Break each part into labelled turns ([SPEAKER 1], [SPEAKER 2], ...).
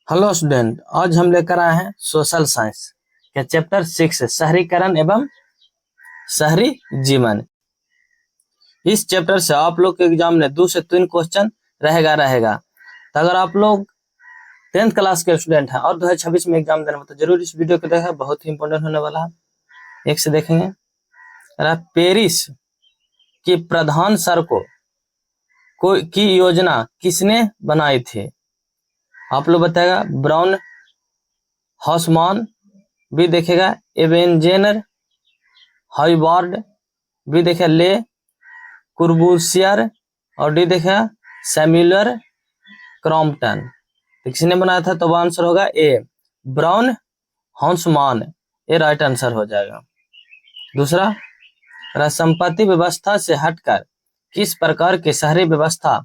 [SPEAKER 1] Hello student, आज हम लेकर आए हैं सोशल साइंस के चैप्टर 6 शहरीकरण एवं शहरी जीवन। इस चैप्टर से आप लोग के एग्जाम में 2 से 3 क्वेश्चन रहेगा। तो अगर आप लोग 10th क्लास के स्टूडेंट हैं और 2026 में एग्जाम देना तो जरूर इस वीडियो को देखें, बहुत ही इंपॉर्टेंट होने वाला है। एक से देखेंगे, पेरिस की प्रधान सड़कों की योजना किसने बनाई थी? आप लोग बताएगा। ब्राउन हॉसमान, भी देखेगा एवेंजेनर हाइवार्ड, भी देखेगा ले कुर्बूसियर और डी देखेगा सैमुअल क्रॉम्पटन। तो किसने बनाया था? तो आंसर होगा ए ब्राउन हॉसमान, ये राइट आंसर हो जाएगा। दूसरा, संपत्ति व्यवस्था से हटकर किस प्रकार की शहरी व्यवस्था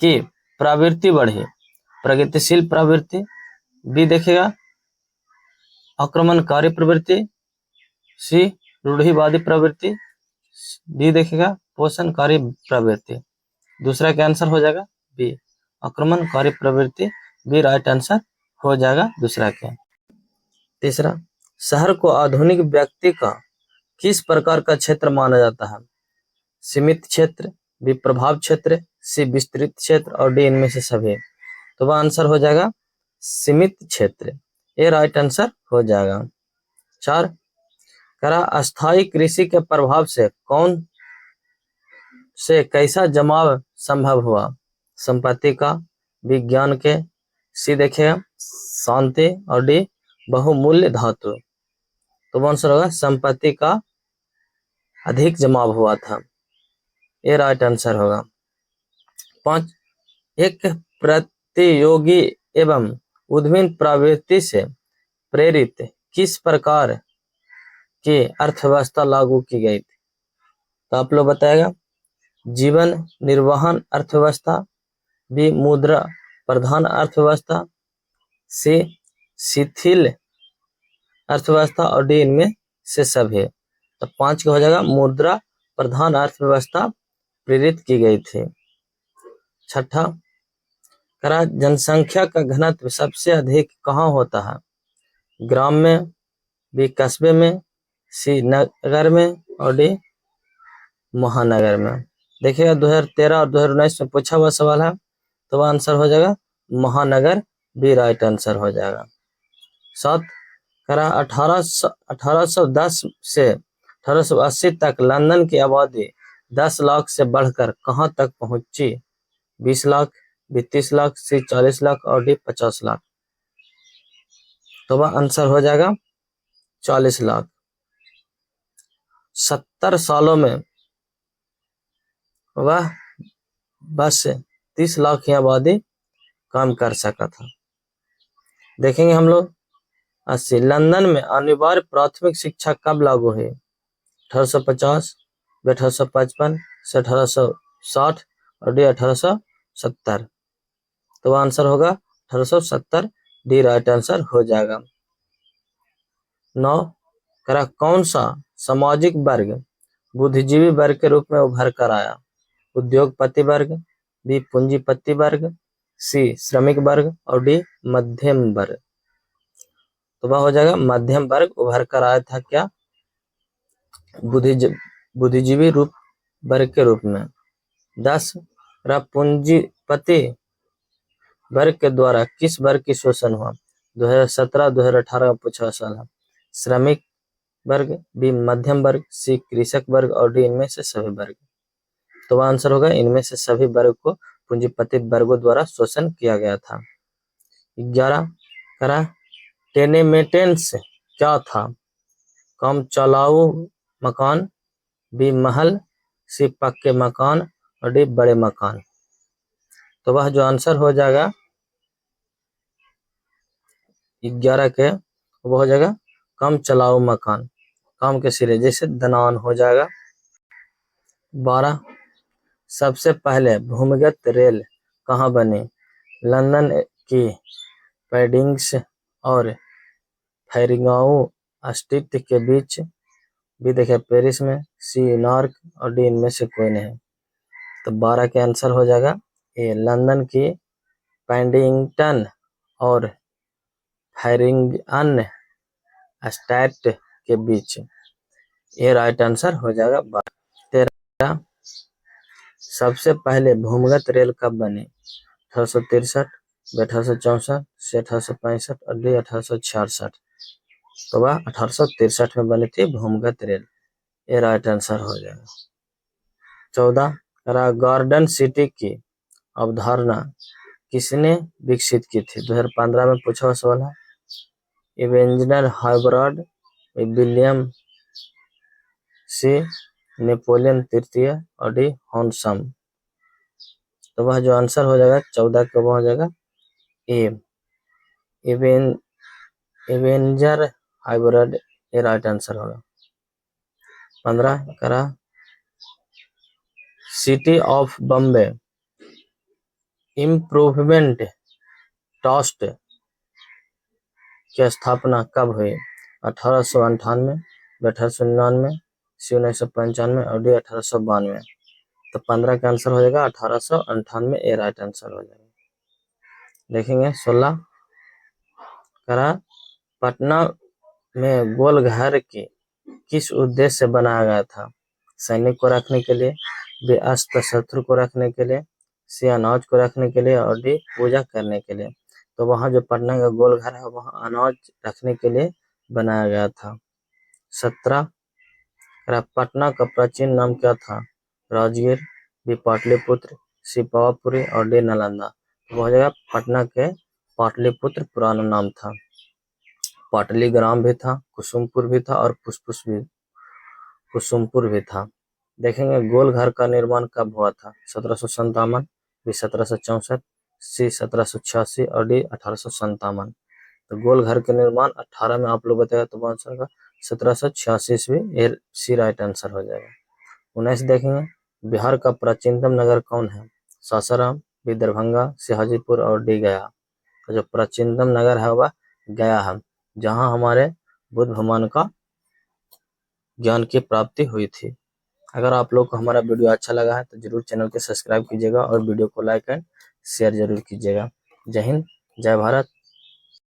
[SPEAKER 1] की प्रवृत्ति बढ़ी? प्रगतिशील प्रवृत्ति, बी देखेगा आक्रमणकारी प्रवृत्ति, सी रूढ़िवादी प्रवृत्ति, डी देखेगा पोषणकारी प्रवृत्ति। दूसरा का आंसर हो जाएगा बी आक्रमणकारी प्रवृत्ति, बी राइट आंसर हो जाएगा दूसरा के। तीसरा, शहर को आधुनिक व्यक्ति का किस प्रकार का क्षेत्र माना जाता है? सीमित क्षेत्र, बी प्रभाव क्षेत्र, सी विस्तृत क्षेत्र और डी इनमें से सभी। तो वह आंसर हो जाएगा सीमित क्षेत्र, ये राइट आंसर हो जाएगा। 4, अस्थायी कृषि के प्रभाव से कौन से कैसा जमाव संभव हुआ? संपत्ति का, विज्ञान के, सी देखेगा शांति और डी बहुमूल्य धातु। तो आंसर होगा संपत्ति का अधिक जमाव हुआ था, ये राइट आंसर होगा। 5, एक प्रतियोगी एवं उद्यमी प्रवृत्ति से प्रेरित किस प्रकार की अर्थव्यवस्था लागू की गई थी? तो आप लोग बताएगा। जीवन निर्वहन अर्थव्यवस्था, बी मुद्रा प्रधान अर्थव्यवस्था, सी शिथिल अर्थव्यवस्था और डी इनमें से सभी। तो 5 का हो जाएगा मुद्रा प्रधान अर्थव्यवस्था प्रेरित की गई थी। 6, जनसंख्या का घनत्व सबसे अधिक कहाँ होता है? ग्राम में, बी कस्बे में, सी नगर में और डी महानगर में। देखिएगा 2013 और 2019 में पूछा हुआ सवाल है, तो वह आंसर हो जाएगा महानगर, बी राइट आंसर हो जाएगा। 7, 1810 से 1880 तक लंदन की आबादी 10 लाख से बढ़कर कहां तक पहुंची? 20 लाख, बी 30 लाख, सी 40 लाख और डी 50 लाख। तो वह आंसर हो जाएगा 40 लाख। 70 सालों में वह बस 30 लाख की आबादी काम कर सका था। देखेंगे हम लोग 80, लंदन में अनिवार्य प्राथमिक शिक्षा कब लागू हुई? 1850, 1855 से 1860 और डी 1870। तो वह आंसर होगा 1870, डी राइट आंसर हो जाएगा। 9, कौन सा सामाजिक वर्ग बुद्धिजीवी वर्ग के रूप में उभर कर आया? उद्योगपति वर्ग, बी पूंजीपति वर्ग, सी श्रमिक वर्ग और डी मध्यम वर्ग। तो वह हो जाएगा मध्यम वर्ग उभर कर आया था क्या? बुद्धिजीवी वर्ग के रूप में। 10, पूंजीपति वर्ग के द्वारा किस वर्ग की शोषण हुआ? 2017-2018 में पूछा सवाल है। श्रमिक वर्ग, बी मध्यम वर्ग, सी कृषक वर्ग और डी इनमें से सभी वर्ग। तो वह आंसर होगा इनमें से सभी वर्ग को पूंजीपति वर्गों द्वारा शोषण किया गया था। 11, टेनेमेंट्स क्या था? कम चलाऊ मकान, बी महल, सी पक्के मकान और डी बड़े मकान। तो वह जो आंसर हो जाएगा 11 के, वो हो जाएगा कम चलाऊ मकान, काम के सिरे जैसे दनान हो जाएगा। 12, सबसे पहले भूमिगत रेल कहाँ बनी? लंदन की पैडिंग्स और फैरिंगाउ स्ट्रीट के बीच, भी देखे पेरिस में, सी न्यूयॉर्क और डी इनमें से कोई नहीं। तो 12 के आंसर हो जाएगा ये लंदन की पैडिंगटन और फैरिंगन स्टैट के बीच। ये राइट आंसर हो जाएगा 13। सबसे पहले भूमिगत रेल कब बनी? 1863, 1864, से 1865 और डी 1866। तो वह 1863 में बनी थी भूमिगत रेल। ये राइट आंसर हो जाएगा। 14 गार्डन सिटी की अवधारणा किसने विकसित की थी? 2015 में पूछा हुआ सवाल है। इवेंजर हाइब्राड, विलियम सी, नेपोलियन तृतीय और डी हॉन्सम। तो वह जो आंसर हो जाएगा 14 का वह हो जाएगा ए, इवेंजर हाइब्रिड। ये राइट आंसर होगा। 15 city of Bombay improvement trust की स्थापना कब हुई? 1898, 1899, 1995 और डी 1892। तो 15 का आंसर हो जाएगा 1898। ए राइट आंसर हो जाएगा। देखेंगे 16 पटना में गोलघर की किस उद्देश्य से बनाया गया था? सैनिक को रखने के लिए, बी अस्त्र शत्रु को रखने के लिए, सी अनाज को रखने के लिए और डी पूजा करने के लिए। तो वहाँ जो पटना का गोलघर है वहाँ अनाज रखने के लिए बनाया गया था। 17 पटना का प्राचीन नाम क्या था? राजगीर, बी पाटलिपुत्र, सी पावापुरी और डी नालंदा। तो वह जगह पटना के पाटलिपुत्र पुराना नाम था। पाटलीग्राम भी था, कुसुमपुर भी था और कुसुमपुर भी था। देखेंगे गोलघर का निर्माण कब हुआ था? 1757, बी 1764, सी 1786 और डी 1857। तो गोलघर के निर्माण 18 में आप लोग बताएगा तो आंसर का 1786 ईस्वी। ये सी राइट आंसर हो जाएगा। 19 देखेंगे बिहार का प्राचीनतम नगर कौन है? सासाराम, बी दरभंगा, सी हाजीपुर और डी गया। तो जो प्राचीनतम नगर है वह गया है, जहां हमारे बुद्ध भगवान का ज्ञान की प्राप्ति हुई थी। अगर आप लोग को हमारा वीडियो अच्छा लगा है तो जरूर चैनल को सब्सक्राइब कीजिएगा और वीडियो को लाइक एंड शेयर जरूर कीजिएगा। जय हिंद, जय भारत।